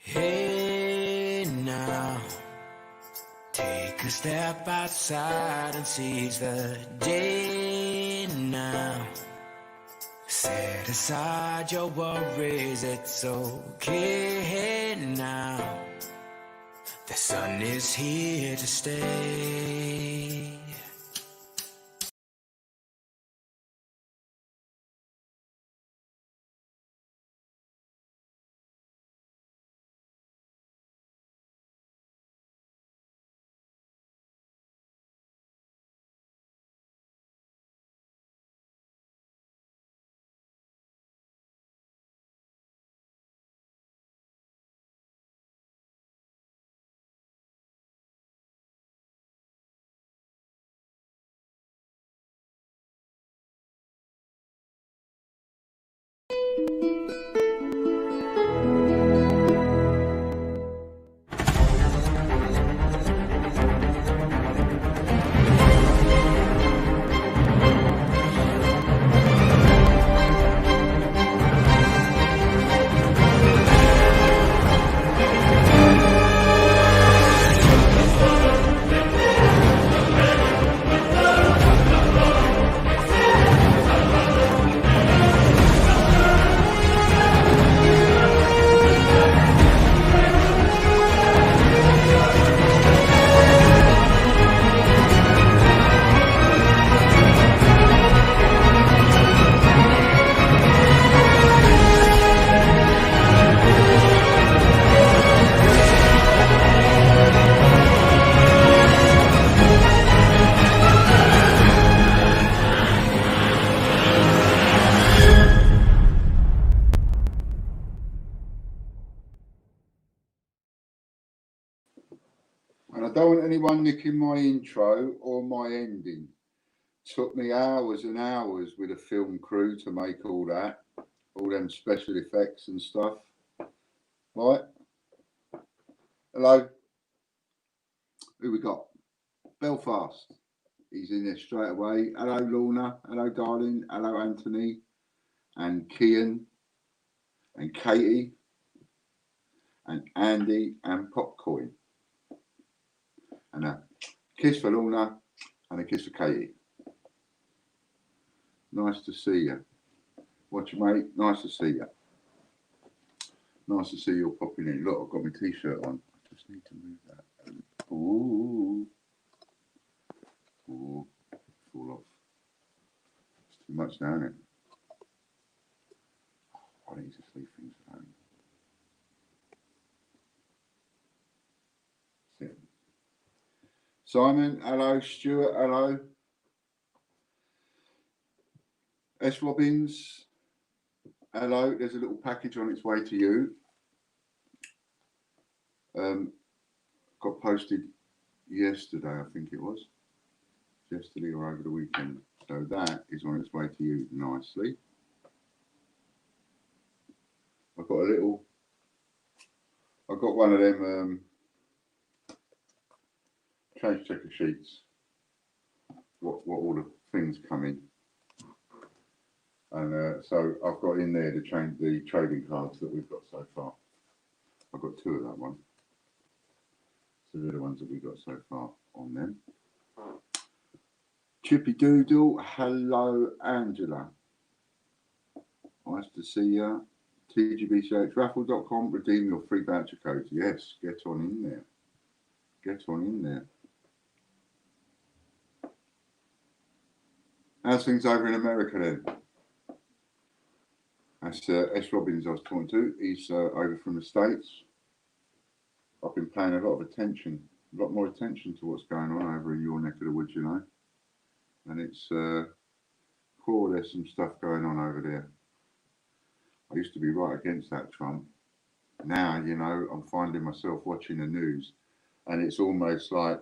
Hey now, take a step outside and seize the day now. Set aside your worries, it's okay now. The sun is here to stay. And I don't want anyone nicking my intro or my ending. Took me hours and hours with a film crew to make all that, all them special effects and stuff. Right? Hello? Who we got? Belfast. He's in there straight away. Hello, Lorna. Hello, darling. Hello, Anthony. And Kian. And Katie. And Andy. And Popcoin. And a kiss for Lorna. And a kiss for Katie. Nice to see you. What you, mate? Nice to see you. Nice to see you all popping in. Look, I've got my t-shirt on. I just need to move that. Ooh. Ooh. Fall off. It's too much now, isn't it? I need to leave things alone. Sit. Simon, hello. Stuart, hello. S. Robbins, hello. There's a little package on its way to you. Got posted yesterday, I think it was. Yesterday or over the weekend. So that is on its way to you nicely. I've got one of them change checker sheets. What all the things come in. And so I've got in there the trading cards that we've got so far. I've got two of that one. So they're the ones that we've got so far on them. Chippy Doodle, hello Angela. Nice to see you. TGBCHraffle.com, redeem your free voucher code. Yes, get on in there. Get on in there. How's things over in America then? That's S. Robbins I was talking to. He's over from the States. I've been paying a lot more attention to what's going on over in your neck of the woods, you know. And it's cool, there's some stuff going on over there. I used to be right against that Trump. Now, you know, I'm finding myself watching the news and it's almost like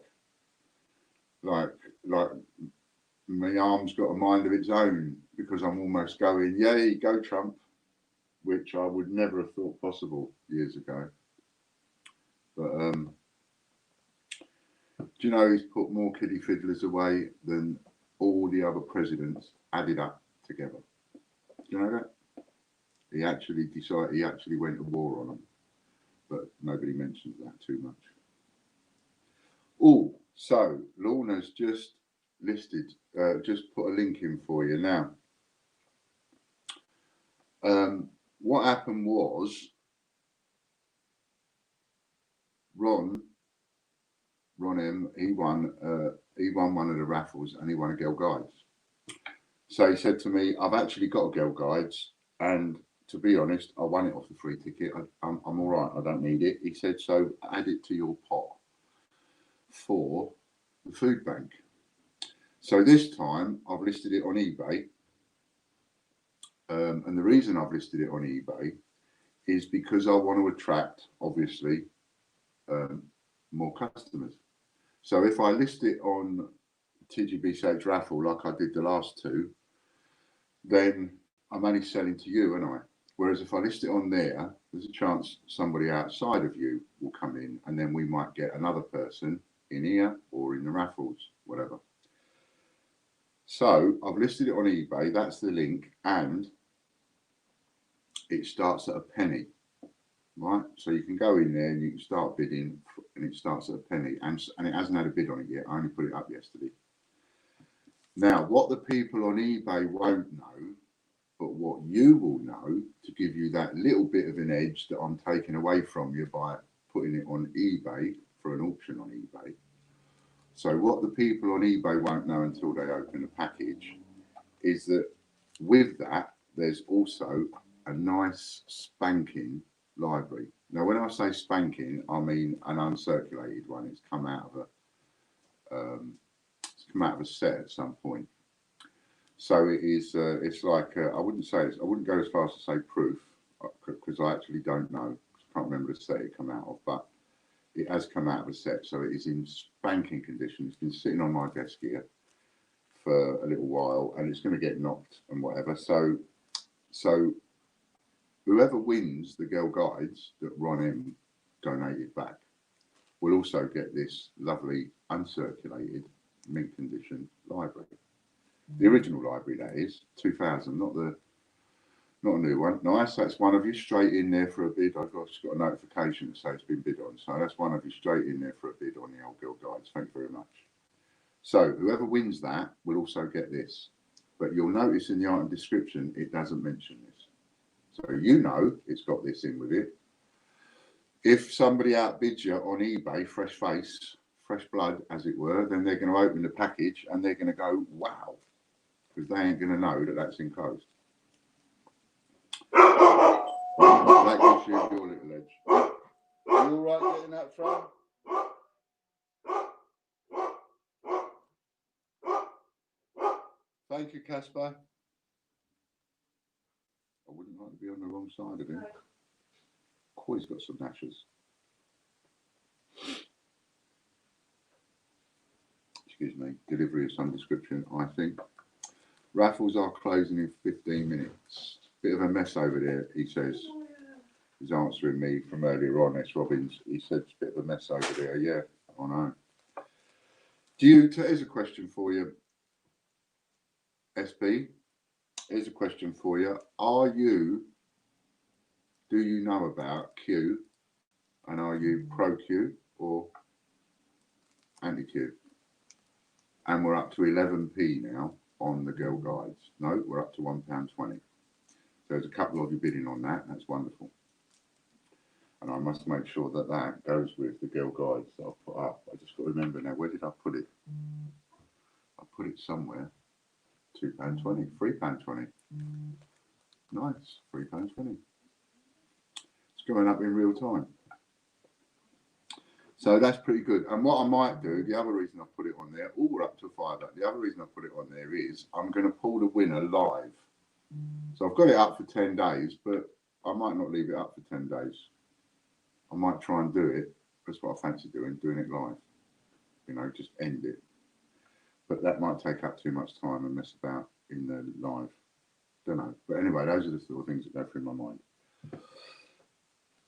my arm's got a mind of its own because I'm almost going, yay, go Trump, which I would never have thought possible years ago. But do you know he's put more kiddie fiddlers away than all the other presidents added up together? Do you know that? He actually went to war on them. but nobody mentions that too much. Oh, so Lorna's just listed, just put a link in for you now. What happened was Ron M, he won one of the raffles and he won a Girl Guides. So he said to me, I've actually got a Girl Guides, and to be honest, I won it off the free ticket. I'm all right, I don't need it. He said, so add it to your pot for the food bank. So this time I've listed it on eBay. And the reason I've listed it on eBay is because I want to attract, obviously, more customers. So if I list it on TGBCH raffle like I did the last two, then I'm only selling to you, aren't I? Whereas if I list it on there, there's a chance somebody outside of you will come in, and then we might get another person in here or in the raffles, whatever. So I've listed it on eBay, that's the link, and it starts at a penny, right? So you can go in there and you can start bidding, and it starts at a penny, and it hasn't had a bid on it yet. I only put it up yesterday. Now, what the people on eBay won't know, but what you will know, to give you that little bit of an edge that I'm taking away from you by putting it on eBay for an auction on eBay. So what the people on eBay won't know until they open the package is that with that, there's also a nice spanking library. Now, when I say spanking, I mean an uncirculated one. It's come out of a set at some point. So it is. It's like I wouldn't go as far as to say proof, because I actually don't know. I can't remember the set it come out of, but it has come out of a set. So it is in spanking condition. It's been sitting on my desk here for a little while, and it's going to get knocked and whatever. So whoever wins the Girl Guides that Ron M donated back will also get this lovely uncirculated mint condition library. The original library, that is, 2000, not a new one. Nice, that's one of you straight in there for a bid. I've just got a notification to say it's been bid on. So that's one of you straight in there for a bid on the old Girl Guides. Thank you very much. So whoever wins that will also get this. But you'll notice in the item description, it doesn't mention this. So you know it's got this in with it. If somebody outbids you on eBay, fresh face, fresh blood, as it were, then they're going to open the package and they're going to go, wow, because they ain't going to know that that's enclosed. That gives you your little edge. You all right getting that thrown? Thank you, Casper. I wouldn't like to be on the wrong side of him. Oh, he's got some gnashers. Excuse me. Delivery of some description, I think. Raffles are closing in 15 minutes. Bit of a mess over there, he says. He's answering me from earlier on, S. Robbins. He said it's a bit of a mess over there. Yeah, I know. Here's a question for you, SB. Here's a question for you. Do you know about Q? And are you pro Q or anti Q? And we're up to 11p now on the Girl Guides. No, we're up to £1.20. There's a couple of you bidding on that. That's wonderful. And I must make sure that that goes with the Girl Guides that I've put up. I just got to remember now, where did I put it? I put it somewhere. £2.20, £3.20. Nice, £3.20. It's going up in real time. So that's pretty good. And what I might do, the other reason I put it on there, we're up to £5. The other reason I put it on there is I'm going to pull the winner live. So I've got it up for 10 days, but I might not leave it up for 10 days. I might try and do it. That's what I fancy doing it live. You know, just end it. But that might take up too much time and mess about in the live. Don't know. But anyway, those are the sort of things that go through my mind.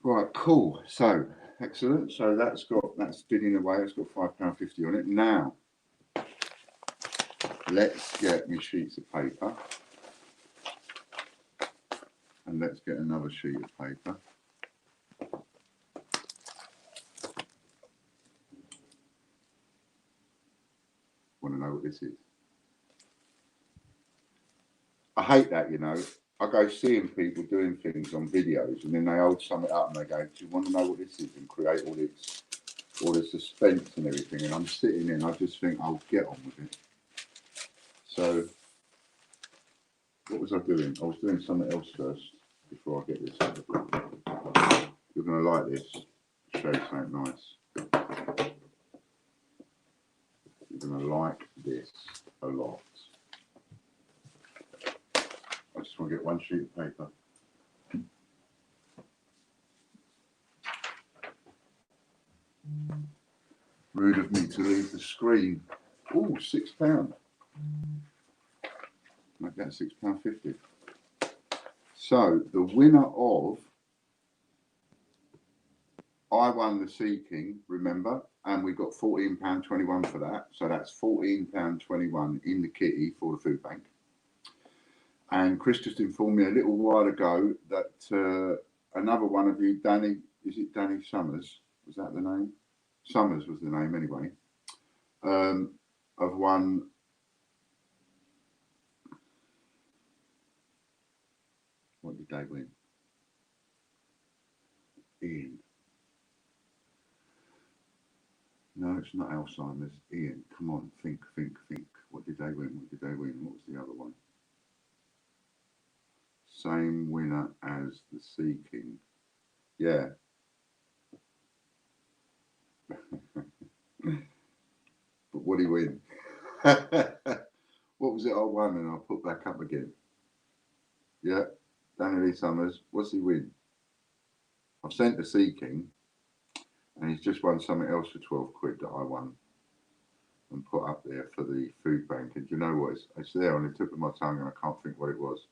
Right, cool. So, excellent. So that's bidding away. It's got £5.50 on it. Now, let's get my sheets of paper. And let's get another sheet of paper. what this is. I hate that, you know. I go seeing people doing things on videos and then they hold something up and they go, do you want to know what this is? And create all the suspense and everything. And I'm sitting in, I just think, I'll get on with it. So, what was I doing? I was doing something else first before I get this out. You're going to like this. Show you something nice. You're going to like this a lot. I just want to get one sheet of paper. Rude of me to leave the screen. Oh, £6. Make that £6.50. So the winner of I Won the Sea King, remember, and we got £14.21 for that. So that's £14.21 in the kitty for the food bank. And Chris just informed me a little while ago that another one of you, Danny, is it Danny Summers? Was that the name? Summers was the name anyway. Of one. What did they win? Ian. No, it's not Alzheimer's. Ian, come on, think. What did they win? What was the other one? Same winner as the Sea King. Yeah. But what did he win? What was it I won and I'll put back up again? Yeah, Danny Lee Summers. What's he win? I've sent the Sea King and he's just won something else for 12 quid that I won and put up there for the food bank. And do you know what? It's there on the tip of my tongue and I can't think what it was.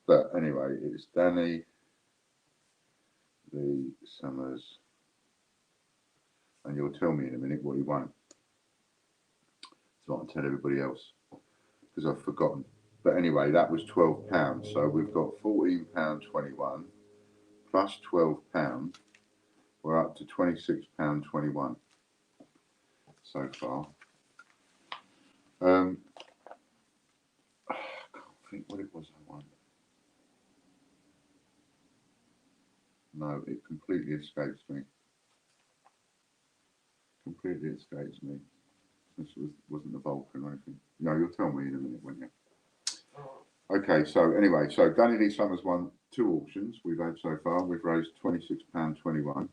But anyway, it's Danny Lee Summers. And you'll tell me in a minute what he won. So I can tell everybody else because I've forgotten. But anyway, that was £12. So we've got £14.21 plus £12. We're up to £26.21 so far. I can't think what it was I won. No, it completely escapes me. Completely escapes me. This wasn't the Vulcan or anything. No, you'll tell me in a minute, won't you? Okay, so anyway, so Danny Lee Summers won 2 auctions we've had so far. We've raised £26.21.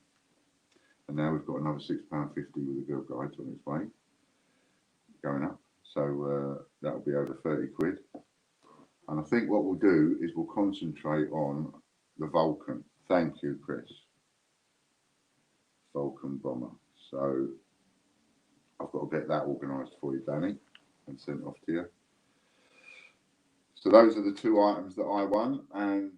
And now we've got another £6.50 with the Girl Guides on its way. Going up. So that'll be over 30 quid. And I think what we'll do is we'll concentrate on the Vulcan. Thank you, Chris. Vulcan bomber. So I've got to get that organised for you, Danny, and sent off to you. So those are the 2 items that I won, and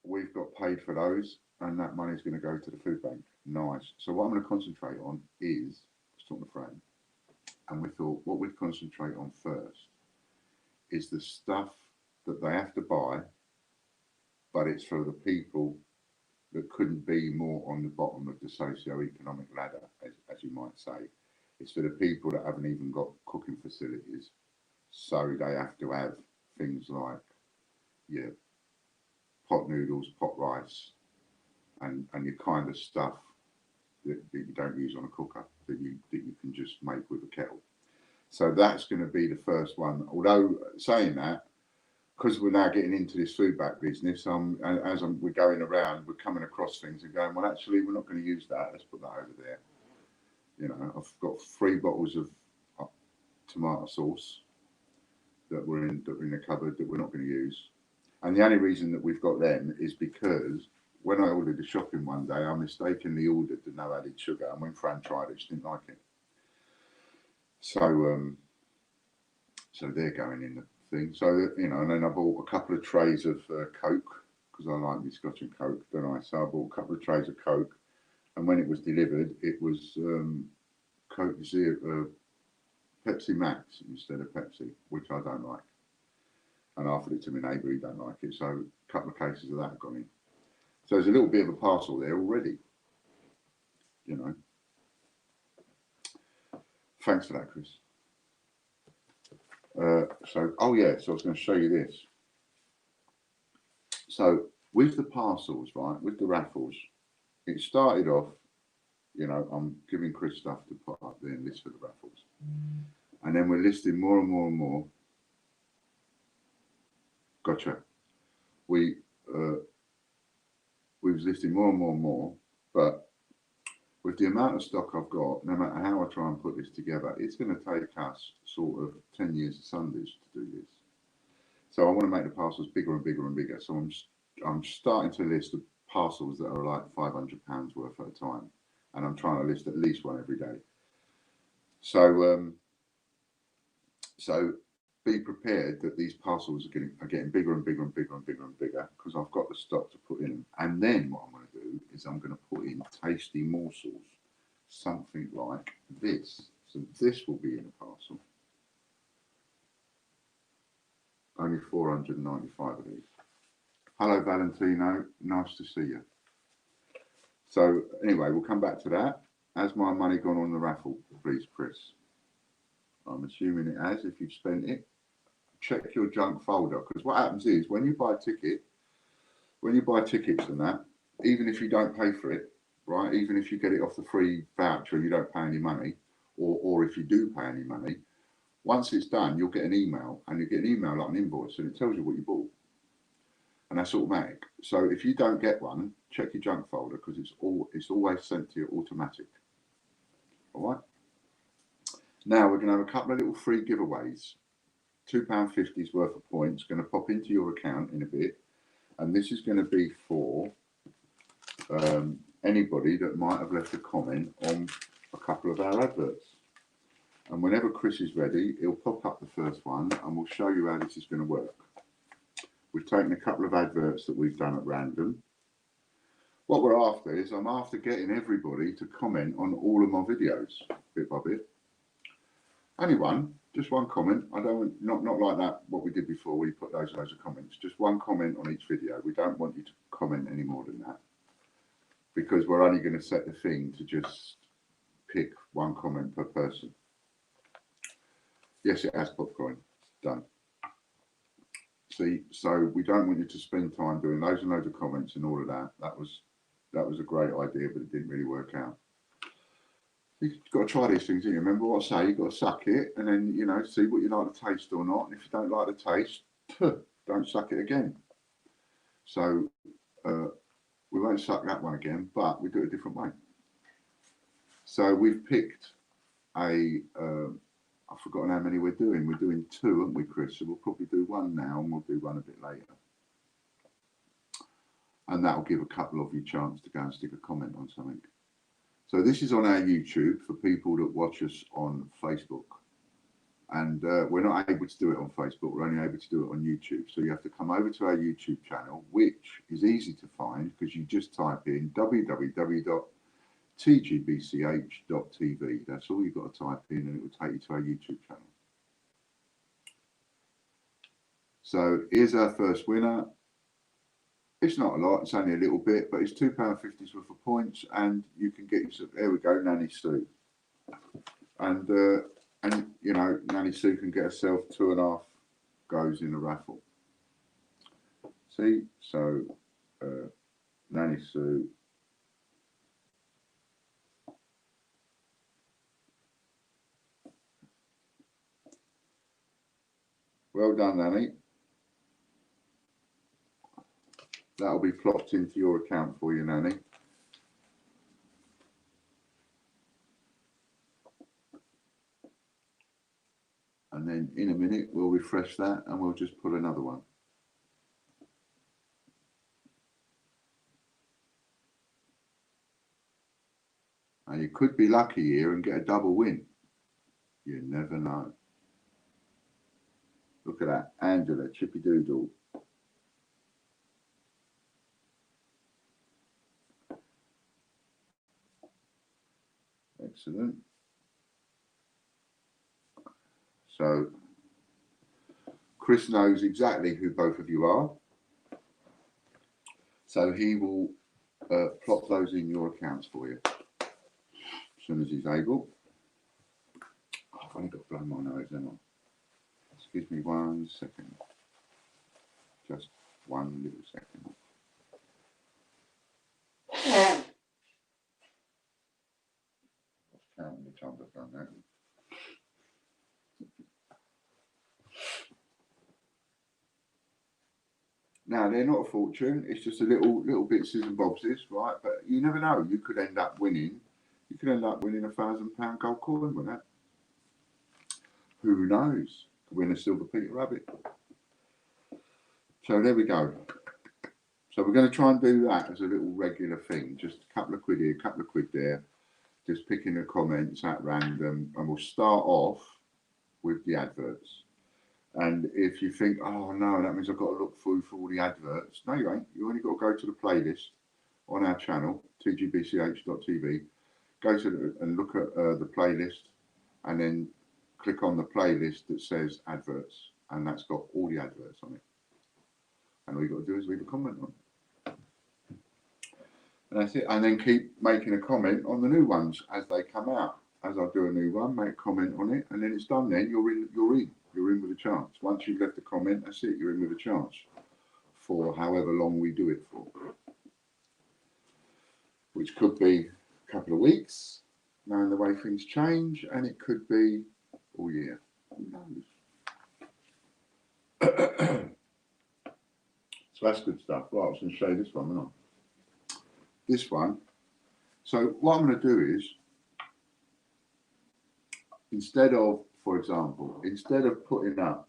we've got paid for those, and that money is going to go to the food bank. Nice. So what I'm going to concentrate on is, I was talking to Fran, and we thought what we'd concentrate on first is the stuff that they have to buy, but it's for the people that couldn't be more on the bottom of the socio-economic ladder, as you might say. It's for the people that haven't even got cooking facilities, so they have to have things like pot noodles, pot rice, and your kind of stuff that you don't use on a cooker, that you can just make with a kettle. So that's going to be the first one. Although saying that, because we're now getting into this food back business, we're going around, we're coming across things and going, well, actually, we're not going to use that. Let's put that over there. You know, I've got 3 bottles of tomato sauce that were in the cupboard that we're not going to use. And the only reason that we've got them is because when I ordered the shopping one day, I mistakenly ordered the no added sugar, and when Fran tried it, she didn't like it. So, so they're going in the thing. So, you know, and then I bought a couple of trays of Coke, because I like my Scotch and Coke, don't I? So I bought a couple of trays of Coke, and when it was delivered, it was Coke Zero, Pepsi Max instead of Pepsi, which I don't like. And I offered it to my neighbour, he don't like it. So a couple of cases of that have gone in. So there's a little bit of a parcel there already, you know. Thanks for that, Chris. Oh yeah, so I was going to show you this. So with the parcels, right, with the raffles, it started off, you know, I'm giving Chris stuff to put up there and list for the raffles. And then we're listing more and more and more. Gotcha. We was listing more and more and more, but with the amount of stock I've got, no matter how I try and put this together, it's going to take us sort of 10 years of Sundays to do this. So I want to make the parcels bigger and bigger and bigger. So I'm starting to list the parcels that are like £500 worth at a time, and I'm trying to list at least one every day. So so be prepared that these parcels are getting bigger and bigger and bigger and bigger and bigger because I've got the stock to put in them. And then what I'm going to do is I'm going to put in tasty morsels, something like this. So this will be in a parcel. Only 495 of these. Hello, Valentino. Nice to see you. So anyway, we'll come back to that. Has my money gone on the raffle, please, Chris? I'm assuming it has. If you've spent it, check your junk folder, because what happens is when you buy a ticket, when you buy tickets and that, even if you don't pay for it, right? Even if you get it off the free voucher and you don't pay any money, or if you do pay any money, once it's done, you'll get an email, and you get an email like an invoice, and it tells you what you bought, and that's automatic. So if you don't get one, check your junk folder because it's always sent to you automatic. All right. Now we're going to have a couple of little free giveaways. £2.50's worth of points going to pop into your account in a bit, and this is going to be for anybody that might have left a comment on a couple of our adverts. And whenever Chris is ready, he'll pop up the first one and we'll show you how this is going to work. We've taken a couple of adverts that we've done at random. What we're after is I'm after getting everybody to comment on all of my videos bit by bit. Only one, just one comment. I don't want, not like that what we did before. We put loads of comments. Just one comment on each video. We don't want you to comment any more than that because we're only going to set the thing to just pick one comment per person. Yes, it has popcorn. Done. See, so we don't want you to spend time doing loads and loads of comments and all of that. That was a great idea, but it didn't really work out. You've got to try these things, you remember what I say, you've got to suck it and then, you know, see what you like the taste or not. And if you don't like the taste, don't suck it again. So we won't suck that one again, but we do it a different way. So we've picked I've forgotten how many we're doing. We're doing 2, aren't we, Chris? So we'll probably do one now and we'll do one a bit later. And that'll give a couple of you a chance to go and stick a comment on something. So this is on our YouTube for people that watch us on Facebook. And we're not able to do it on Facebook. We're only able to do it on YouTube. So you have to come over to our YouTube channel, which is easy to find because you just type in www.tgbch.tv. That's all you've got to type in and it will take you to our YouTube channel. So here's our first winner. It's not a lot, it's only a little bit, but it's £2.50's worth of points, and you can get yourself, there we go, Nanny Sue. And you know, Nanny Sue can get herself 2.5 goes in a raffle. See, so Nanny Sue. Well done, Nanny. That'll be plopped into your account for you, Nanny. And then in a minute, we'll refresh that and we'll just put another one. And you could be lucky here and get a double win. You never know. Look at that, Angela, Chippy Doodle. Excellent. So Chris knows exactly who both of you are. So he will plot those in your accounts for you as soon as he's able. Oh, I've only got to blow my nose, haven't I? Excuse me 1 second. Just 1 little second. Counting the time I've done that. Now they're not a fortune. It's just a little bits and bobses, right? But you never know. You could end up winning. You could end up winning £1,000 gold coin with that. Who knows? Win a silver Peter Rabbit. So there we go. So we're going to try and do that as a little regular thing. Just a couple of quid here, a couple of quid there. Just picking the comments at random, and we'll start off with the adverts. And if you think, oh no, that means I've got to look through for all the adverts. No, you ain't. You only got to go to the playlist on our channel, tgbch.tv. Go to and look at the playlist, and then click on the playlist that says adverts, and that's got all the adverts on it. And all you got to do is leave a comment on it. And that's it. And then keep making a comment on the new ones as they come out. As I do a new one, make a comment on it, and then it's done. Then you're in. You're in with a chance. Once you've left a comment, that's it. You're in with a chance for however long we do it for, which could be a couple of weeks, knowing the way things change, and it could be all year. Who knows? So that's good stuff. Right, I was going to show you this one, wasn't I? This one. So what I'm going to do is, instead of, for example, instead of putting up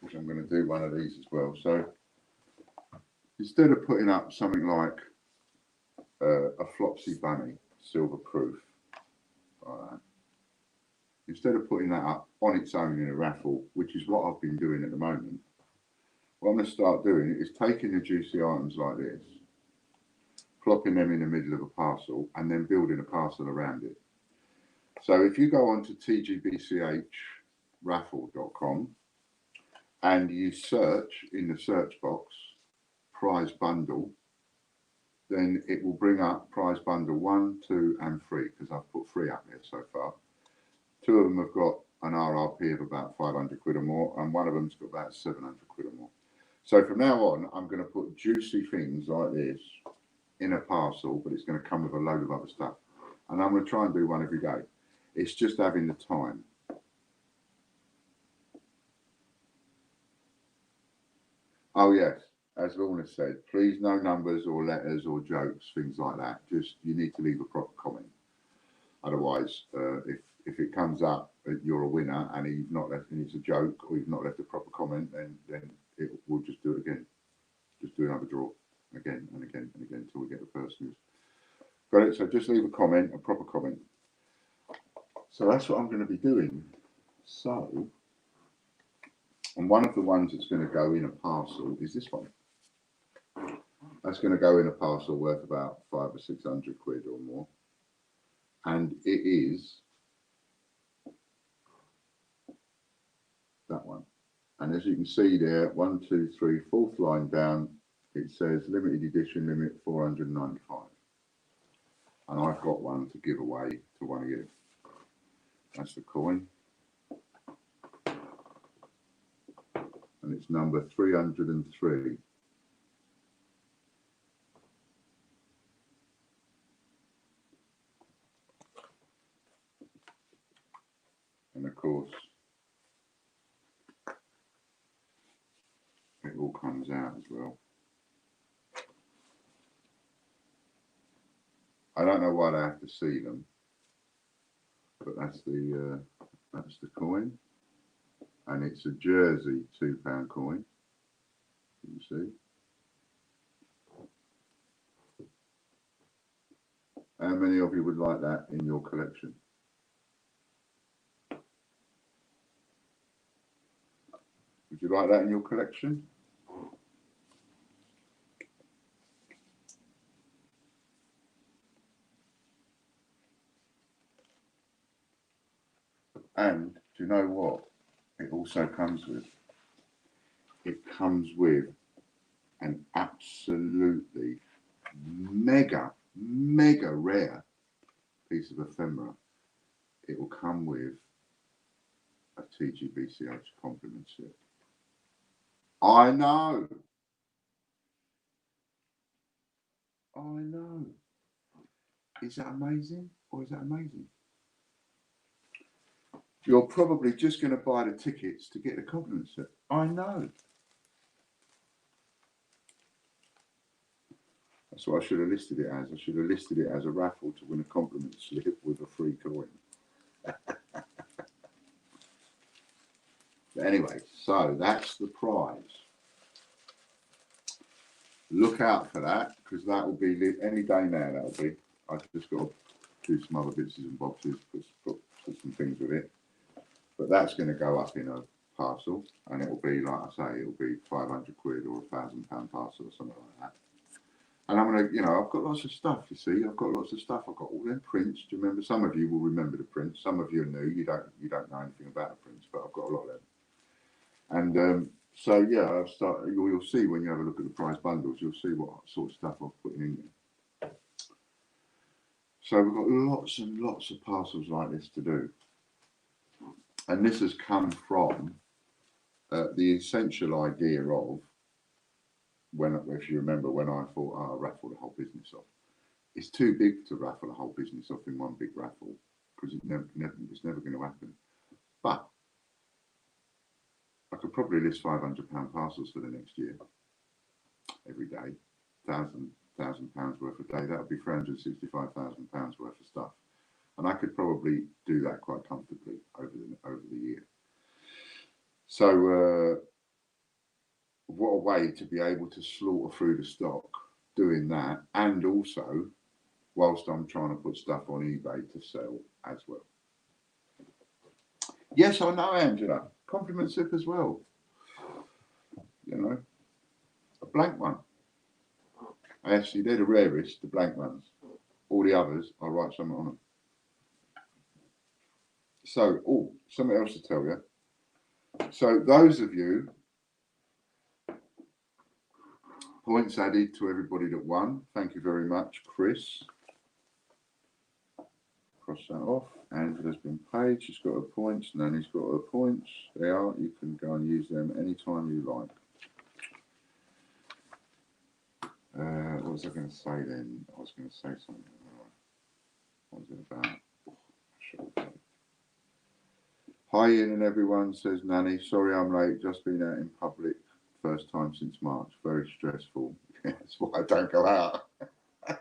which I'm going to do one of these as well. So instead of putting up something like a Flopsy Bunny silver proof, like that, instead of putting that up on its own in a raffle, which is what I've been doing at the moment, what I'm going to start doing is taking the juicy items like this, plopping them in the middle of a parcel, and then building a parcel around it. So if you go on to tgbchraffle.com and you search in the search box prize bundle, then it will bring up prize bundle 1, 2 and 3, because I've put 3 up there so far. 2 of them have got an RRP of about 500 quid or more, and one of them's got about 700 quid or more. So from now on, I'm going to put juicy things like this in a parcel, but it's going to come with a load of other stuff. And I'm going to try and do one every day. It's just having the time. Oh yes, as Lorna said, please no numbers or letters or jokes, things like that. Just, you need to leave a proper comment. Otherwise, if it comes up that you're a winner and you've not left, and it's a joke, or you've not left a proper comment, then it will just do it again. Just do another draw again and again and again until we get the person who's got it. So just leave a comment, a proper comment. So that's what I'm going to be doing. So, and one of the ones that's going to go in a parcel is this one. That's going to go in a parcel worth about 500 or 600 quid or more. And it is that one. And as you can see there, 1, 2, 3, fourth line down, it says limited edition, limit 495. And I've got one to give away to one of you. That's the coin. And it's number 303. And of course, it all comes out as well. I don't know why they have to see them, but that's the coin, and it's a Jersey £2 coin. You see. How many of you would like that in your collection? Would you like that in your collection? And do you know what it also comes with? It comes with an absolutely mega rare piece of ephemera. it will come with a TGBCH compliment set. I know. I know. Is that amazing? Or is that amazing? You're probably just going to buy the tickets to get the compliment set. I know. That's what I should have listed it as. I should have listed it as a raffle to win a compliment slip with a free coin. But anyway, so that's the prize. Look out for that, because that will be any day now. That'll be. I've just got to do some other bits and bobs, put some things with it. But that's going to go up in a parcel, and it will be, like I say, it'll be 500 quid or £1,000 parcel or something like that. And I'm going to, I've got lots of stuff, you see. I've got lots of stuff. I've got all them prints. Do you remember? Some of you will remember the prints. Some of you are new. You don't know anything about the prints, but I've got a lot of them. And so, yeah, you'll see when you have a look at the prize bundles, you'll see what sort of stuff I've put in there. So we've got lots and lots of parcels like this to do. And this has come from the essential idea of, if you remember, when I thought, I'll raffle the whole business off. It's too big to raffle the whole business off in one big raffle, because it's never going to happen. But I could probably list £500 parcels for the next year, every day, £1,000 worth a day. That would be £365,000 worth of stuff, and I could probably do that quite comfortably over the year. So, what a way to be able to slaughter through the stock doing that, and also whilst I'm trying to put stuff on eBay to sell as well. Yes, I know, Angela. Compliment slip as well. A blank one. Actually, they're the rarest, the blank ones. All the others, I write something on them. So, something else to tell you. So, those of you, points added to everybody that won. Thank you very much, Chris. Cross that off. Angela's been paid. She's got her points. Nanny's got her points. They are. You can go and use them anytime you like. What was I going to say then? I was going to say something. What was it about? Hi, Ian and everyone, says Nanny. Sorry I'm late. Just been out in public. First time since March. Very stressful. That's why I don't go out. I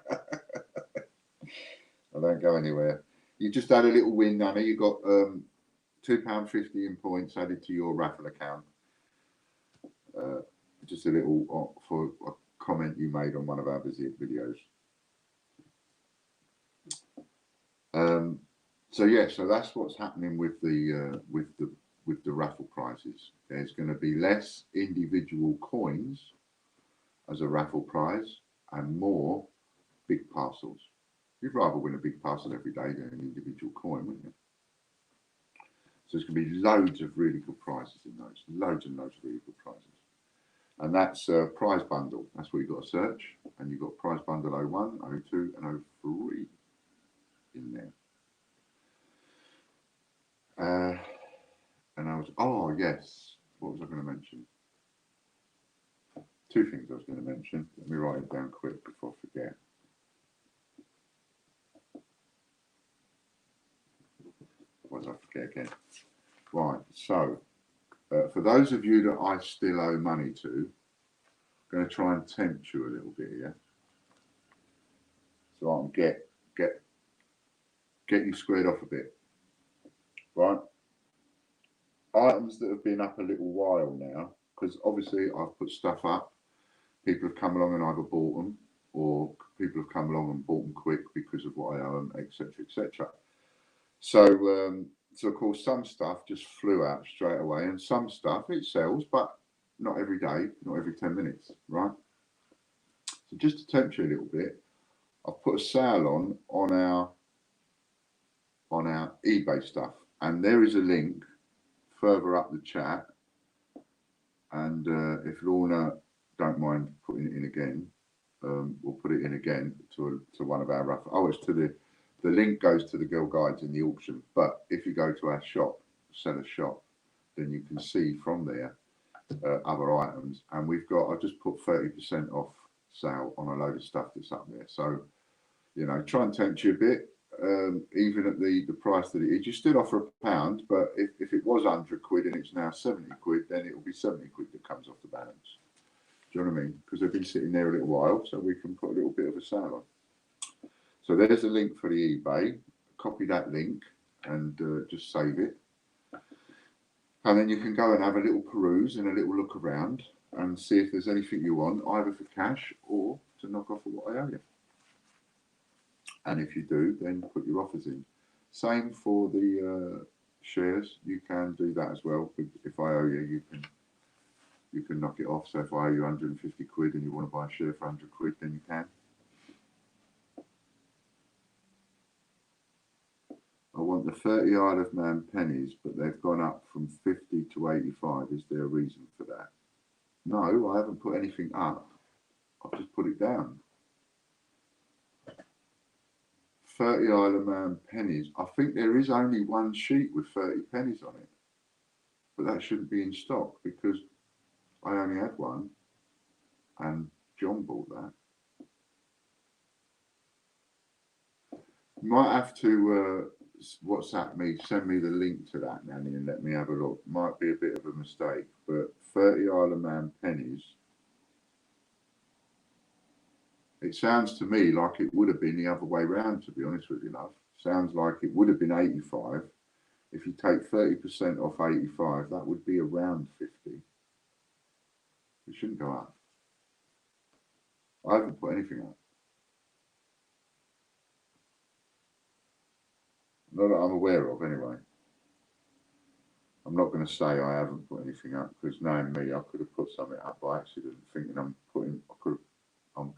don't go anywhere. You just had a little win, Nanny. You got £2.50 in points added to your raffle account. Just a little for a comment you made on one of our videos. So that's what's happening with the raffle prizes. There's going to be less individual coins as a raffle prize and more big parcels. You'd rather win a big parcel every day than an individual coin, wouldn't you? So there's going to be loads of really good prizes in those. Loads and loads of really good prizes. And that's a prize bundle. That's what you've got to search. And you've got prize bundle 01, 02 and 03 in there. And I was, yes. What was I going to mention? Two things I was going to mention. Let me write it down quick before I forget. What did I forget again? Right, so for those of you that I still owe money to, I'm going to try and tempt you a little bit here. So I can get you squared off a bit. Right? Items that have been up a little while now, because obviously I've put stuff up. People have come along and either bought them, or people have come along and bought them quick because of what I owe them, etc., etc. So, of course, some stuff just flew out straight away, and some stuff it sells, but not every day, not every 10 minutes, right? So just to tempt you a little bit, I've put a sale on our eBay stuff, and there is a link further up the chat. And if Lorna don't mind putting it in again, we'll put it in again to one of our raffle. Oh, it's to The link goes to the Girl Guides in the auction, but if you go to our shop, seller shop, then you can see from there other items. And we've got, I just put 30% off sale on a load of stuff that's up there. So, you know, try and tempt you a bit, even at the price that it is. You still offer £1, but if it was 100 quid and it's now 70 quid, then it will be 70 quid that comes off the balance. Do you know what I mean? Because they've been sitting there a little while, so we can put a little bit of a sale on. So there's a link for the eBay. Copy that link and just save it. And then you can go and have a little peruse and a little look around and see if there's anything you want, either for cash or to knock off of what I owe you. And if you do, then put your offers in. Same for the shares. You can do that as well. If I owe you, you can knock it off. So if I owe you 150 quid and you want to buy a share for 100 quid, then you can. I want the 30 Isle of Man pennies, but they've gone up from 50 to 85. Is there a reason for that? No, I haven't put anything up. I've just put it down. 30 Isle of Man pennies. I think there is only one sheet with 30 pennies on it. But that shouldn't be in stock because I only had one and John bought that. You might have to WhatsApp me, send me the link to that, Nanny, and let me have a look. Might be a bit of a mistake, but 30 Isle of Man pennies. It sounds to me like it would have been the other way round, to be honest with you, love. Sounds like it would have been 85. If you take 30% off 85, that would be around 50. It shouldn't go up. I haven't put anything up. Not that I'm aware of, anyway. I'm not going to say I haven't put anything up because knowing me, I could have put something up by accident, thinking I'm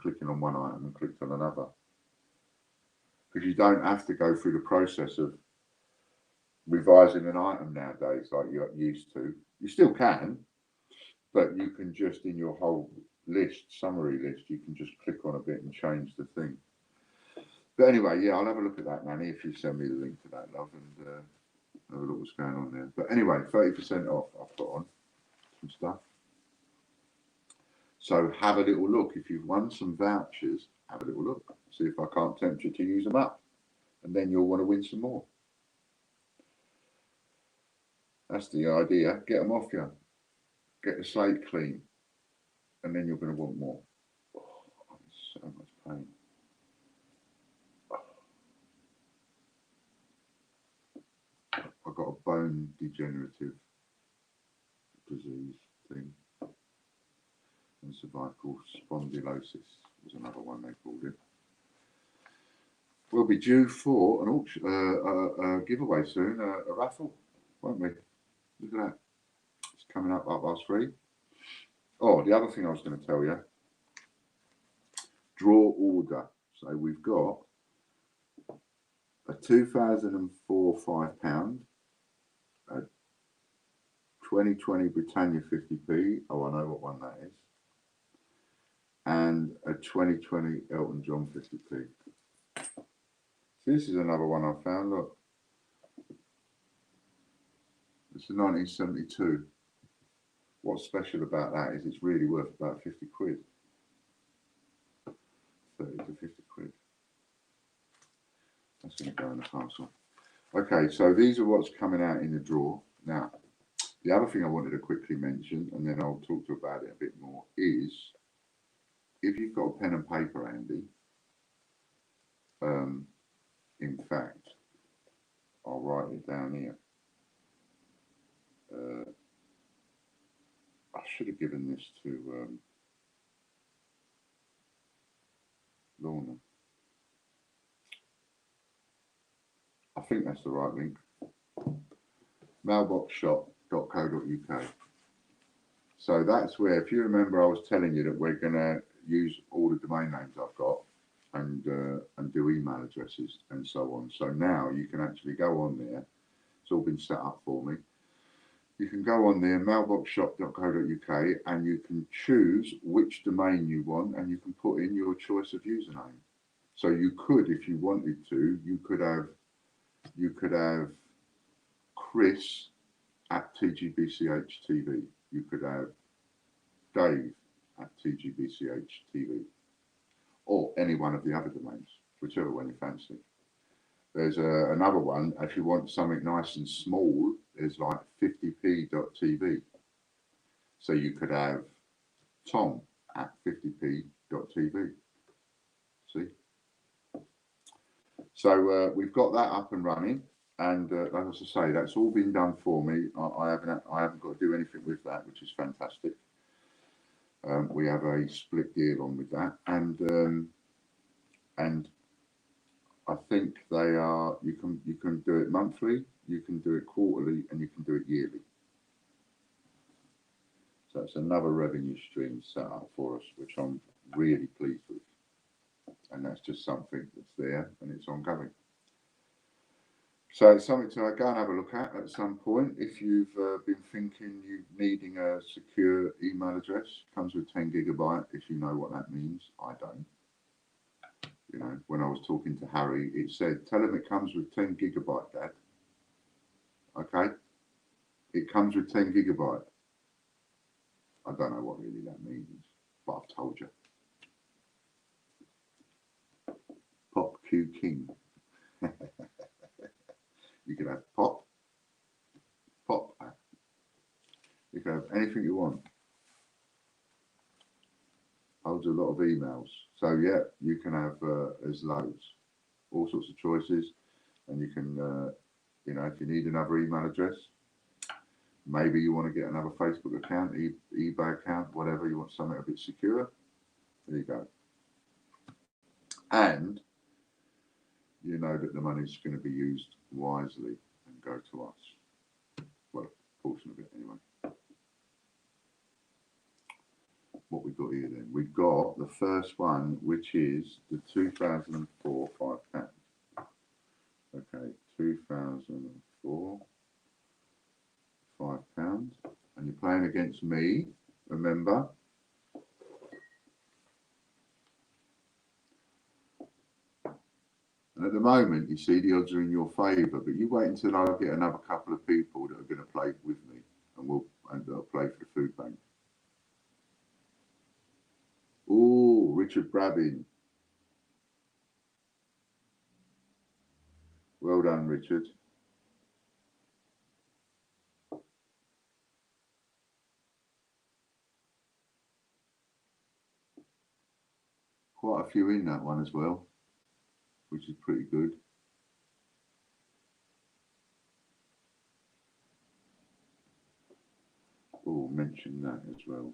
clicking on one item and clicked on another. Because you don't have to go through the process of revising an item nowadays like you used to. You still can, but you can just, in your whole list, summary list, you can just click on a bit and change the thing. But anyway, yeah, I'll have a look at that, Nanny, if you send me the link to that, love, and have a look what's going on there. But anyway, 30% off I've put on some stuff. So have a little look. If you've won some vouchers, have a little look. See if I can't tempt you to use them up. And then you'll want to win some more. That's the idea. Get them off you. Get the slate clean. And then you're going to want more. Oh, I'm in so much pain. I've got a bone degenerative disease thing. And cervical spondylosis was another one they called it. We'll be due for an auction, a giveaway soon, a raffle, won't we? Look at that. It's coming up 3:30. Oh, the other thing I was going to tell you, draw order. So we've got a 2004 £5, a 2020 Britannia 50p. Oh, I know what one that is. And a 2020 Elton John 50p. So this is another one I found. Look, it's a 1972. What's special about that is it's really worth about 50 quid. 30 to 50 quid. That's going to go in the parcel. Okay, so these are what's coming out in the drawer. Now, the other thing I wanted to quickly mention, and then I'll talk to you about it a bit more, is if you've got a pen and paper handy, in fact, I'll write it down here. I should have given this to Lorna. I think that's the right link. Mailboxshop.co.uk. So that's where, if you remember, I was telling you that we're going to use all the domain names I've got and do email addresses and so on. So now you can actually go on there. It's all been set up for me. You can go on there, mailboxshop.co.uk, and you can choose which domain you want, and you can put in your choice of username. So you could, if you wanted to, you could have Chris at TGBCH TV. You could have Dave at TGBCH TV, or any one of the other domains, whichever one you fancy. There's another one, if you want something nice and small, there's like 50p.tv. So you could have Tom at 50p.tv. See? So we've got that up and running. And as I say, that's all been done for me. I haven't got to do anything with that, which is fantastic. We have a split deal on with that, and I think they are. You can do it monthly, you can do it quarterly, and you can do it yearly. So it's another revenue stream set up for us, which I'm really pleased with. And that's just something that's there and it's ongoing. So it's something to go and have a look at some point. If you've been thinking you needing a secure email address, comes with 10 gigabyte. If you know what that means, I don't. You know, when I was talking to Harry, it said, tell him it comes with 10 gigabyte, Dad. Okay? It comes with 10 gigabyte. I don't know what really that means, but I've told you. Pop Q King. You can have pop. You can have anything you want. Holds a lot of emails. So yeah, you can have, there's loads, all sorts of choices. And you can, you know, if you need another email address, maybe you want to get another Facebook account, eBay account, whatever, you want something a bit secure, there you go. And you know that the money's going to be used wisely and go to us. Well, a portion of it anyway. What we got here then? We've got the first one, which is the 2004 £5. Okay, 2004 £5. And you're playing against me, remember? And at the moment, you see the odds are in your favour, but you wait until I get another couple of people that are going to play with me, and they'll play for the food bank. Oh, Richard Brabbin. Well done, Richard. Quite a few in that one as well, which is pretty good. Oh, mention that as well.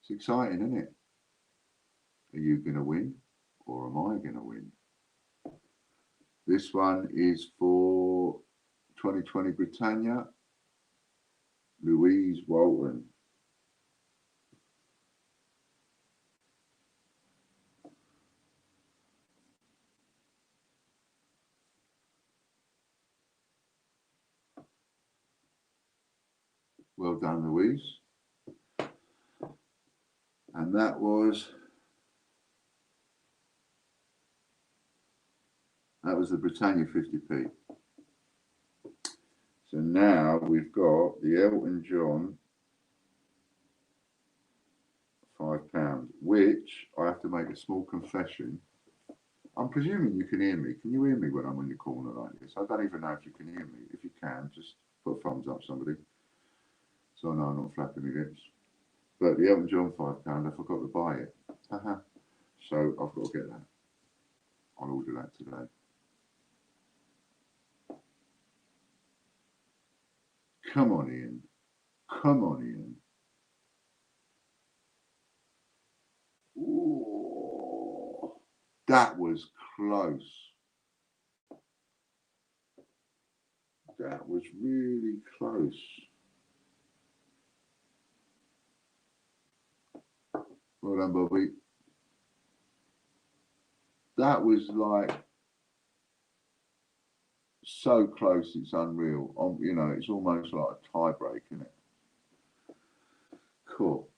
It's exciting, isn't it? Are you going to win or am I going to win? This one is for 2020 Britannia, Louise Walton. Well done, Louise. And that was the Britannia 50p. So now we've got the Elton John £5, which I have to make a small confession. I'm presuming you can hear me. Can you hear me when I'm in the corner like this? I don't even know if you can hear me. If you can, just put a thumbs up, somebody. So I know I'm not flapping my lips. But the Elton John £5, I forgot to buy it. So I've got to get that. I'll order that today. Come on, Ian. Come on, Ian. Ooh, that was close. That was really close. Well and Bobby. That was like so close, it's unreal. You know, it's almost like a tie break, isn't it? Cool.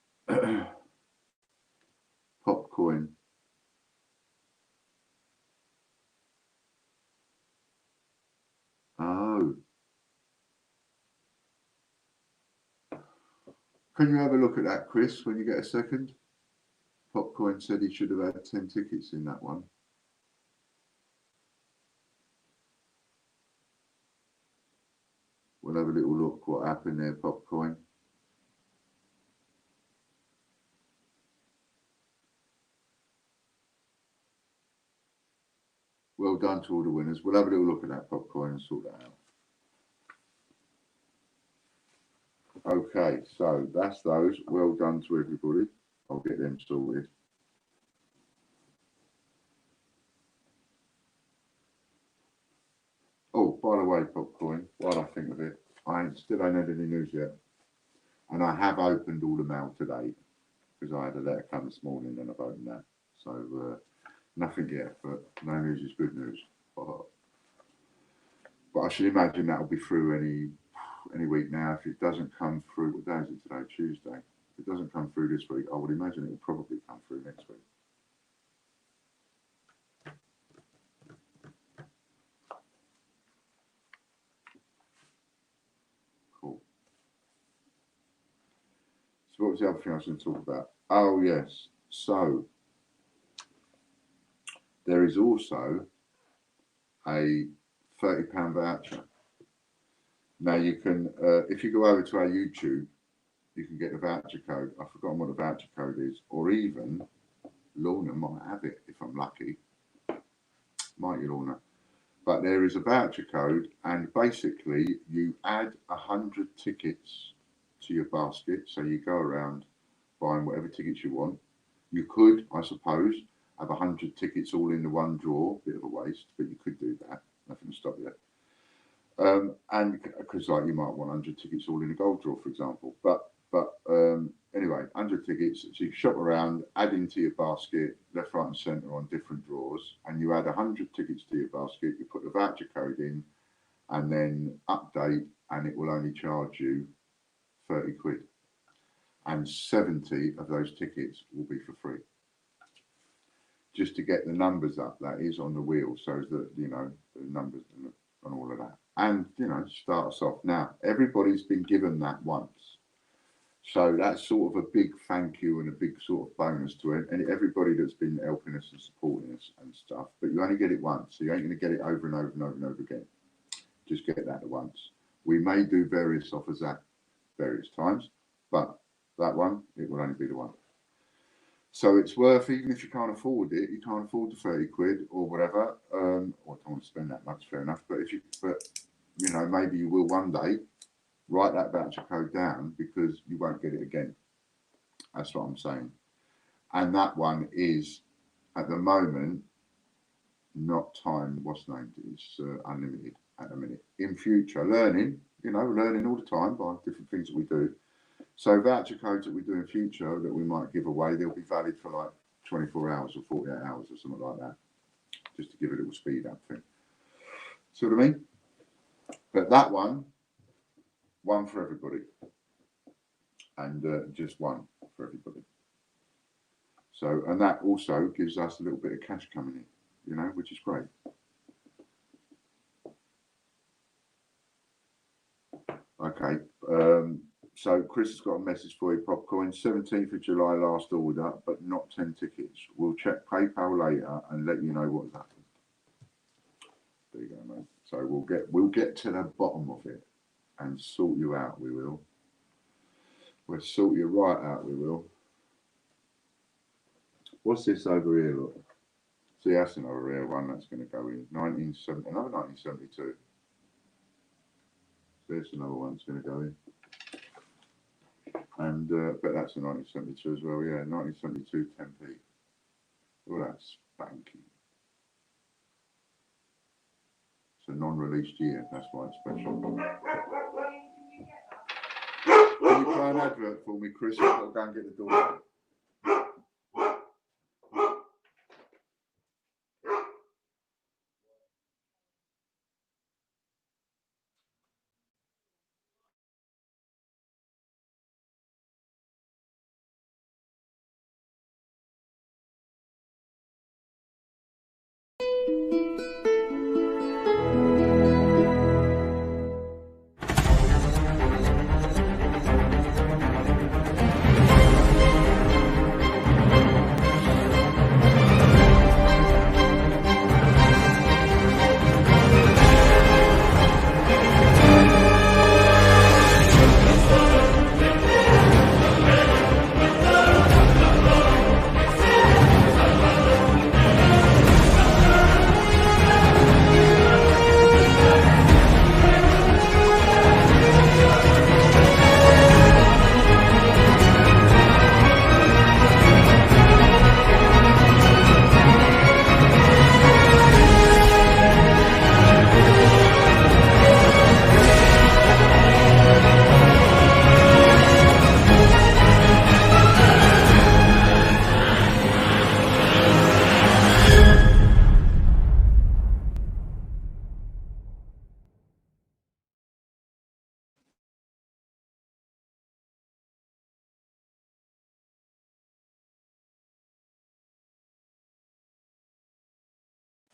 Popcoin. Oh. Can you have a look at that, Chris, when you get a second? Popcoin said he should have had 10 tickets in that one. We'll have a little look what happened there, Popcoin. Well done to all the winners. We'll have a little look at that, Popcoin, and sort that out. Okay, so that's those. Well done to everybody. I'll get them sorted. Oh, by the way, Popcoin, while I think of it, I still ain't had any news yet. And I have opened all the mail today because I had a letter come this morning and I've opened that. So nothing yet, but no news is good news. But I should imagine that'll be through any week now. If it doesn't come through, what day is it today? Tuesday. If it doesn't come through this week, I would imagine it will probably come through next week. Cool. So what was the other thing I was going to talk about? Oh yes. So there is also a £30 voucher. Now you can, if you go over to our YouTube, you can get the voucher code. I've forgotten what the voucher code is, or even Lorna might have it if I'm lucky. Might you, Lorna? But there is a voucher code, and basically you add 100 tickets to your basket. So you go around buying whatever tickets you want. You could, I suppose, have 100 tickets all in the one drawer. Bit of a waste, but you could do that. Nothing to stop you. And because like you might want 100 tickets all in a gold draw, for example. But anyway, 100 tickets. So you shop around, add into your basket, left, right, and centre on different drawers, and you add 100 tickets to your basket. You put the voucher code in, and then update, and it will only charge you 30 quid. And 70 of those tickets will be for free. Just to get the numbers up, that is, on the wheel, so that you know the numbers and all of that. And, you know, start us off. Now, everybody's been given that once. So that's sort of a big thank you and a big sort of bonus to it. And everybody that's been helping us and supporting us and stuff. But you only get it once. So you ain't going to get it over and over and over and over again. Just get that at once. We may do various offers at various times. But that one, it will only be the one. So it's worth, even if you can't afford it, you can't afford the 30 quid or whatever. Or don't want to spend that much, fair enough. But you know, maybe you will one day. Write that voucher code down because you won't get it again. That's what I'm saying. And that one is, at the moment, not time, what's named? It's unlimited at the minute. In future, learning all the time by different things that we do. So voucher codes that we do in future that we might give away, they'll be valid for like 24 hours or 48 hours or something like that. Just to give it a little speed up thing. See what I mean? But that one for everybody. And just one for everybody. So, and that also gives us a little bit of cash coming in, you know, which is great. Okay. So Chris has got a message for you, Popcorn. 17th of July last order, but not 10 tickets. We'll check PayPal later and let you know what's happened. There you go, mate. So we'll get to the bottom of it and sort you out. We will. We'll sort you right out. We will. What's this over here? Look. See, that's another rare one that's going to go in 1970. Another 1972. There's another one that's going to go in. And but that's a 1972 as well, yeah, 1972 10p. Oh, that's spanky. It's a non-released year, that's why it's special. Can you play an advert for me, Chris? I've got to go and get the door.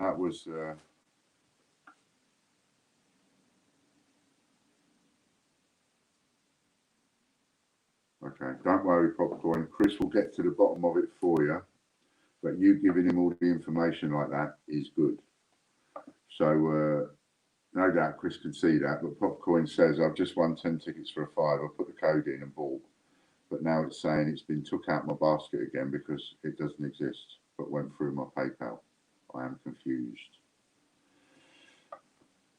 That was okay. Don't worry, Popcorn. Chris will get to the bottom of it for you. But you giving him all the information like that is good. So no doubt Chris can see that. But Popcorn says, I've just won 10 tickets for a five. I put the code in and bought. But now it's saying it's been took out my basket again because it doesn't exist, but went through my PayPal. I am confused.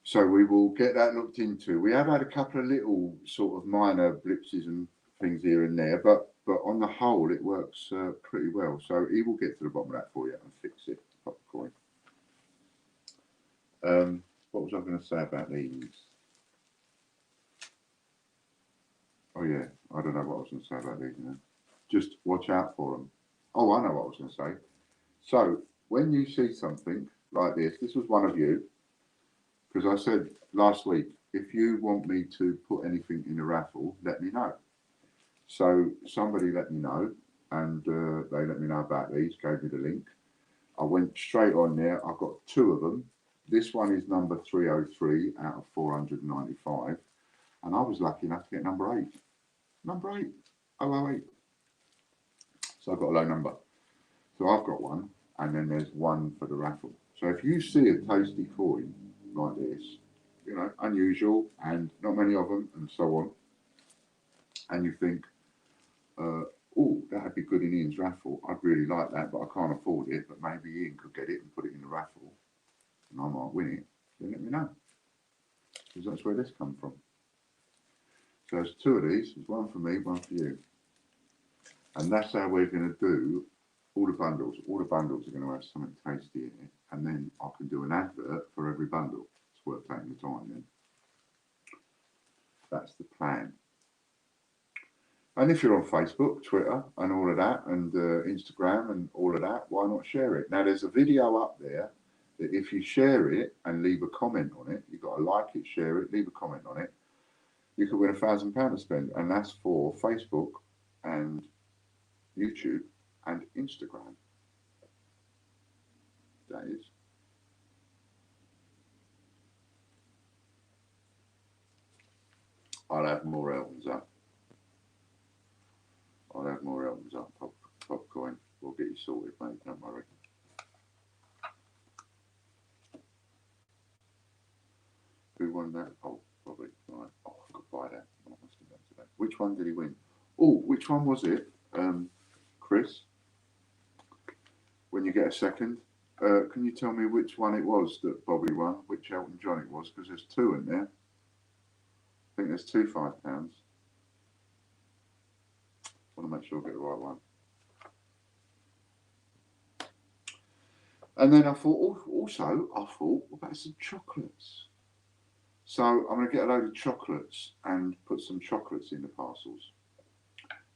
So we will get that looked into. We have had a couple of little sort of minor blipses and things here and there, but on the whole, it works pretty well. So he will get to the bottom of that for you and fix it. Popcorn. What was I going to say about these? Oh yeah, I don't know what I was going to say about these. You know? Just watch out for them. Oh, I know what I was going to say. So when you see something like this was one of you, because I said last week, if you want me to put anything in a raffle, let me know. So somebody let me know, and they let me know about these, gave me the link. I went straight on there. I've got two of them. This one is number 303 out of 495, and I was lucky enough to get number 8. Number 8, 008. So I've got a low number. So I've got one, and then there's one for the raffle. So if you see a tasty coin like this, you know, unusual and not many of them and so on, and you think, oh, that'd be good in Ian's raffle, I'd really like that, but I can't afford it, but maybe Ian could get it and put it in the raffle, and I might win it, then let me know, because that's where this comes from. So there's two of these, there's one for me, one for you. And that's how we're going to do all the bundles. All the bundles are going to have something tasty in it, and then I can do an advert for every bundle. It's worth taking the time then. That's the plan. And if you're on Facebook, Twitter, and all of that, and Instagram and all of that, why not share it? Now, there's a video up there that if you share it and leave a comment on it, you've got to like it, share it, leave a comment on it, you could win £1,000 to spend. And that's for Facebook and YouTube and Instagram. That is. I'll have more Eltons up. I'll have more Eltons up. Popcorn. We'll get you sorted, mate. Don't worry. Who won that? Oh, probably. Right. Oh, I could buy that. I must have done today. Which one did he win? Oh, which one was it? Chris? When you get a second, can you tell me which one it was that Bobby won? Which Elton John it was? Because there's two in there. I think there's two £5. I want to make sure I get the right one. And then I thought, what about some chocolates? So I'm going to get a load of chocolates and put some chocolates in the parcels.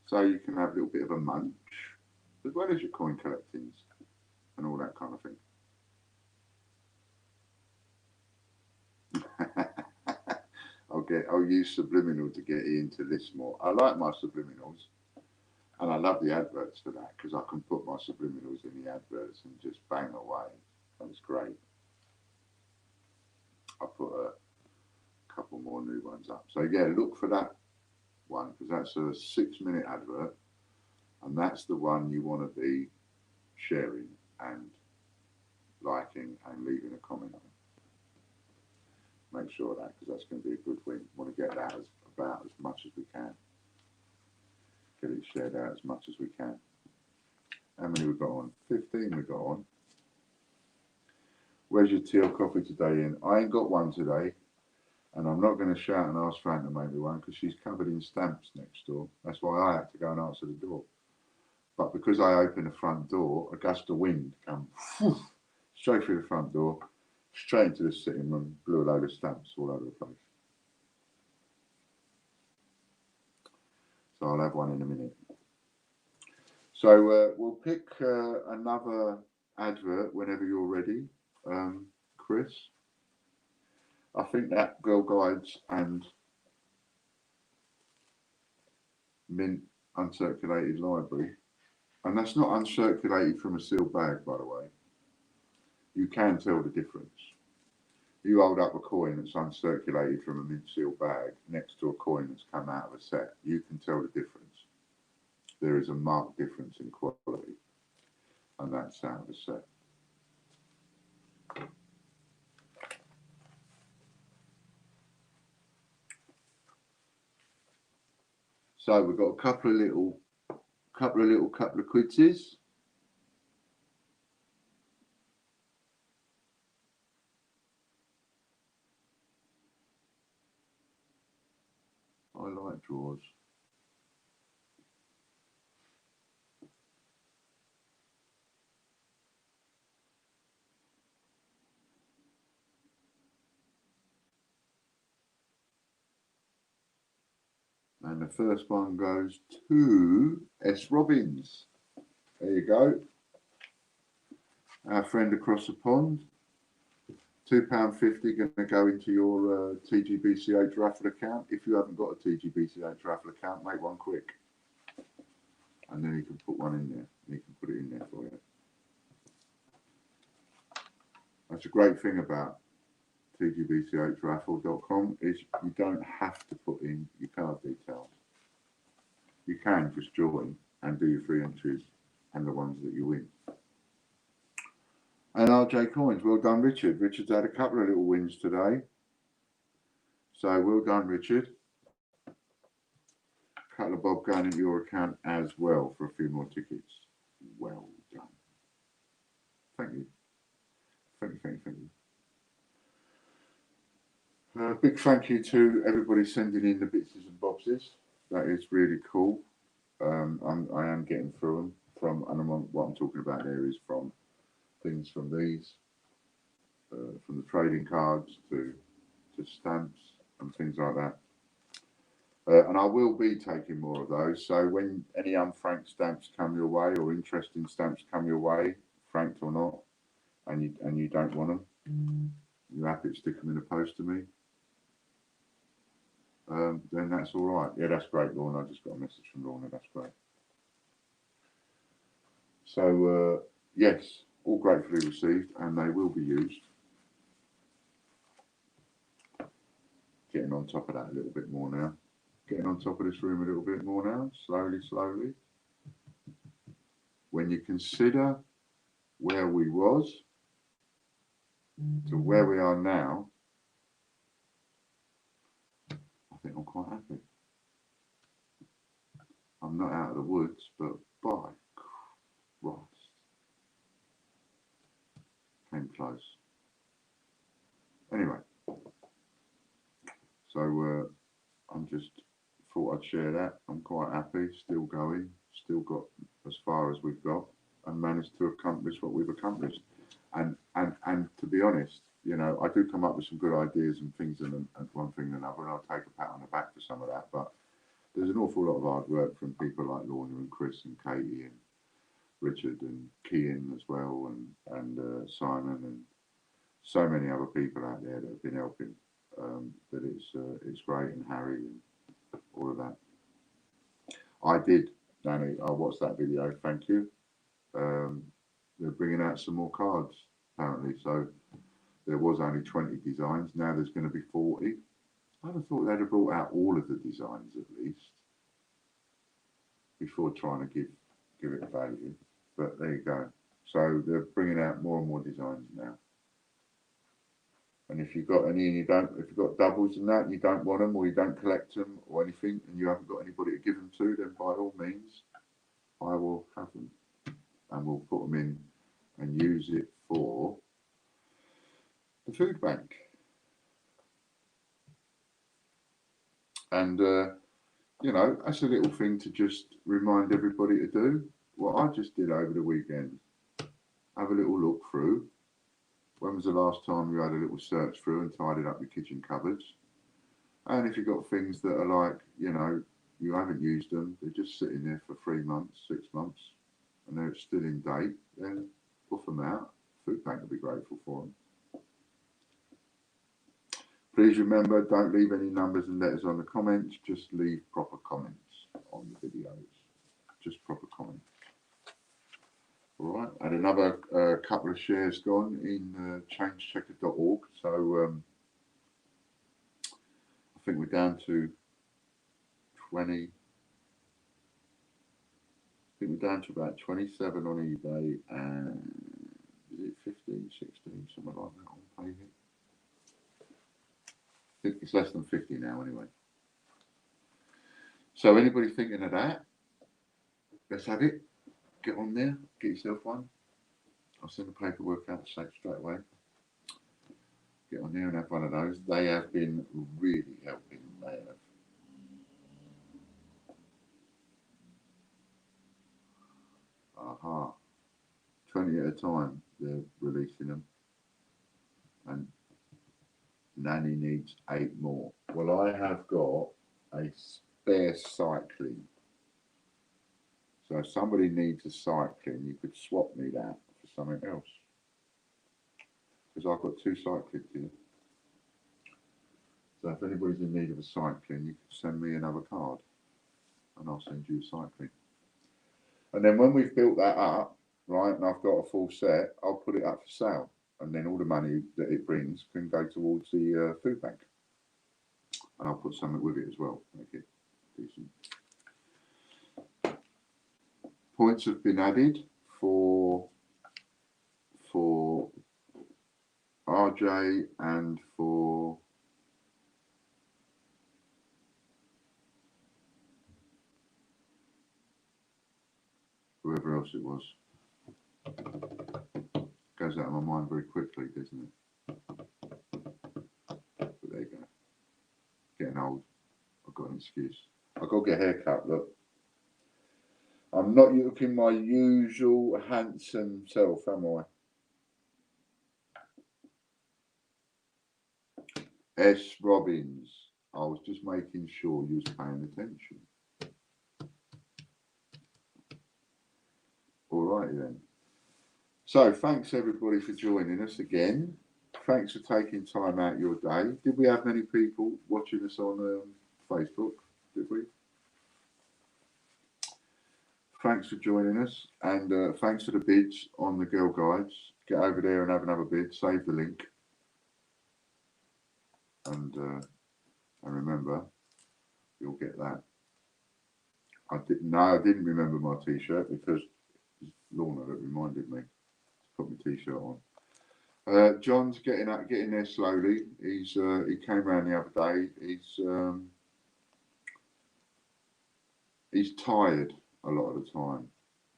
So you can have a little bit of a munch, as well as your coin collectings and all that kind of thing. I'll use subliminal to get into this more. I like my subliminals, and I love the adverts for that because I can put my subliminals in the adverts and just bang away. That was great. I put a couple more new ones up. So yeah, look for that one because that's a 6-minute advert, and that's the one you want to be sharing and liking and leaving a comment on. Make sure of that because that's going to be a good win. Want to get that about as much as we can. Get it shared out as much as we can. How many we got on? 15 we got on. Where's your tea or coffee today, Ian? I ain't got one today, and I'm not going to shout and ask Fran to make me one because she's covered in stamps next door. That's why I had to go and answer the door. But because I opened the front door, a gust of wind came straight through the front door, straight into the sitting room, blew a load of stamps all over the place. So I'll have one in a minute. So we'll pick another advert whenever you're ready, Chris. I think that Girl Guides and Mint Uncirculated Library, and that's not uncirculated from a sealed bag, by the way. You can tell the difference. You hold up a coin that's uncirculated from a mint seal bag next to a coin that's come out of a set. You can tell the difference. There is a marked difference in quality, and that's out of a set. So we've got a couple of little quizzes. I like draws. And the first one goes to S. Robbins. There you go. Our friend across the pond. £2.50 going to go into your TGBCH raffle account. If you haven't got a TGBCH raffle account, make one quick. And then you can put one in there. You can put it in there for you. That's a great thing about TGBCHraffle.com is you don't have to put in your card details. You can just join and do your free entries and the ones that you win. And RJ Coins, well done, Richard. Richard's had a couple of little wins today. So well done, Richard. A couple of bob going into your account as well for a few more tickets. Well done. Thank you. Thank you. Big thank you to everybody sending in the bitses and bobses. That is really cool. I am getting through them what I'm talking about there is from things from these, from the trading cards to stamps and things like that. And I will be taking more of those. So when any unfranked stamps come your way or interesting stamps come your way, franked or not, and you don't want them, you're happy to stick them in the post to me, then that's all right. Yeah, that's great, Lorna. I just got a message from Lorna. That's great. So, yes, all gratefully received, and they will be used. Getting on top of that a little bit more now. Getting on top of this room a little bit more now, slowly. When you consider where we was to where we are now, I think I'm quite happy. I'm not out of the woods, but by Christ, came close. Anyway, so I'm just thought I'd share that. I'm quite happy, still going, still got as far as we've got, and managed to accomplish what we've accomplished. And to be honest, you know, I do come up with some good ideas and things and one thing and another, and I'll take a pat on the back for some of that. But there's an awful lot of hard work from people like Lorna and Chris and Katie and Richard and Kean as well, and Simon and so many other people out there that have been helping. That it's great, and Harry and all of that. I did, Danny. I watched that video. Thank you. They're bringing out some more cards apparently. So there was only 20 designs. Now there's going to be 40. I'd have thought they'd have brought out all of the designs at least before trying to give it value. But there you go. So they're bringing out more and more designs now. And if you've got any and if you've got doubles and that, and you don't want them or you don't collect them or anything, and you haven't got anybody to give them to, then by all means, I will have them, and we'll put them in and use it for the food bank. And you know, that's a little thing to just remind everybody to do. What I just did over the weekend, have a little look through. When was the last time you had a little search through and tidied up your kitchen cupboards? And if you've got things that are like, you know, you haven't used them, they're just sitting there for 3 months, 6 months, and they're still in date, then puff them out. Food bank will be grateful for them. Please remember, don't leave any numbers and letters on the comments, just leave proper comments on the videos. Just proper comments. All right, and another couple of shares gone in changechecker.org. So I think we're down to 20. I think we're down to about 27 on eBay and is it 15, 16, something like that on Payhit. I think it's less than 50 now anyway. So anybody thinking of that, let's have it. Get on there, get yourself one. I'll send the paperwork out straight away. Get on there and have one of those. They have been really helping. They have. Aha. 20 at a time, they're releasing them. And Nanny needs 8 more. Well, I have got a spare cycling. So if somebody needs a cycling, you could swap me that for something else. Because I've got 2 cyclings here. So if anybody's in need of a cycling, you could send me another card and I'll send you a cycling. And then when we've built that up, right, and I've got a full set, I'll put it up for sale. And then all the money that it brings can go towards the food bank. And I'll put something with it as well, make it decent. Points have been added for RJ and for whoever else it was. Goes out of my mind very quickly, doesn't it? But there you go. Getting old. I've got an excuse. I've got to get a haircut, look. I'm not looking my usual handsome self, am I? S. Robbins. I was just making sure you was paying attention. All right then. So thanks everybody for joining us again. Thanks for taking time out your day. Did we have many people watching us on Facebook? Did we? Thanks for joining us, and thanks for the bids on the Girl Guides. Get over there and have another bid. Save the link, and remember, you'll get that. I didn't remember my T-shirt because it's Lorna that reminded me to put my T-shirt on. John's getting there slowly. He came round the other day. He's tired a lot of the time,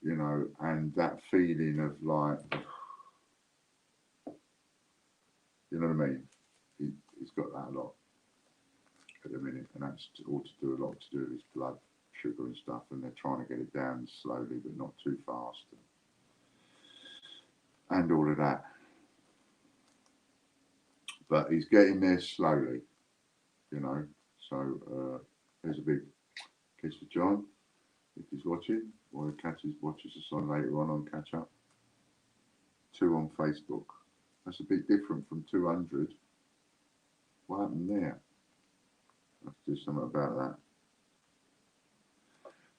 you know, and that feeling of like, you know what I mean? He's got that a lot at the minute, and that's all to do with his blood sugar and stuff, and they're trying to get it down slowly but not too fast, and all of that. But he's getting there slowly, you know. So there's a big kiss for John if he's watching, or watches us on later on Catch Up. 2 on Facebook. That's a bit different from 200. What happened there? I have to do something about that.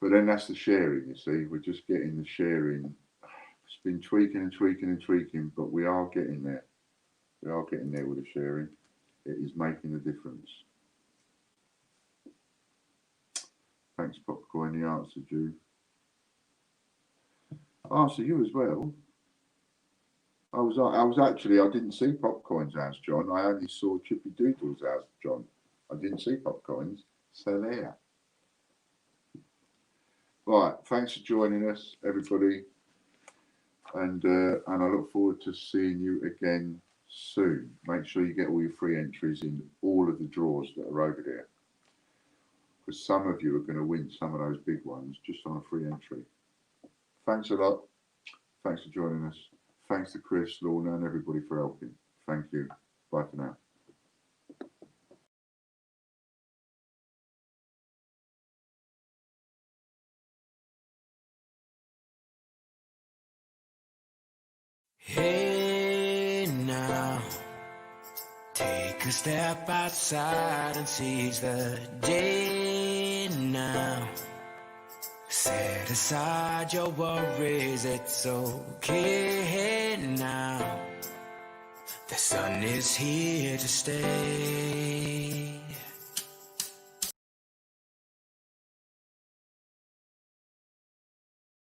But then that's the sharing, you see. We're just getting the sharing. It's been tweaking and tweaking and tweaking, but we are getting there. We are getting there with the sharing. It is making a difference. Thanks, Popcorn. The answer, Drew. Answer you as well. I didn't see Popcorn's house, John. I only saw Chippy Doodle's house, John. I didn't see Popcorn's. So there. Right. Thanks for joining us, everybody. And I look forward to seeing you again soon. Make sure you get all your free entries in all of the drawers that are over there, because some of you are going to win some of those big ones just on a free entry. Thanks a lot. Thanks for joining us. Thanks to Chris, Lorna, and everybody for helping. Thank you. Bye for now. Hey now, take a step outside and seize the day now. Set aside your worries, it's okay now. The sun is here to stay.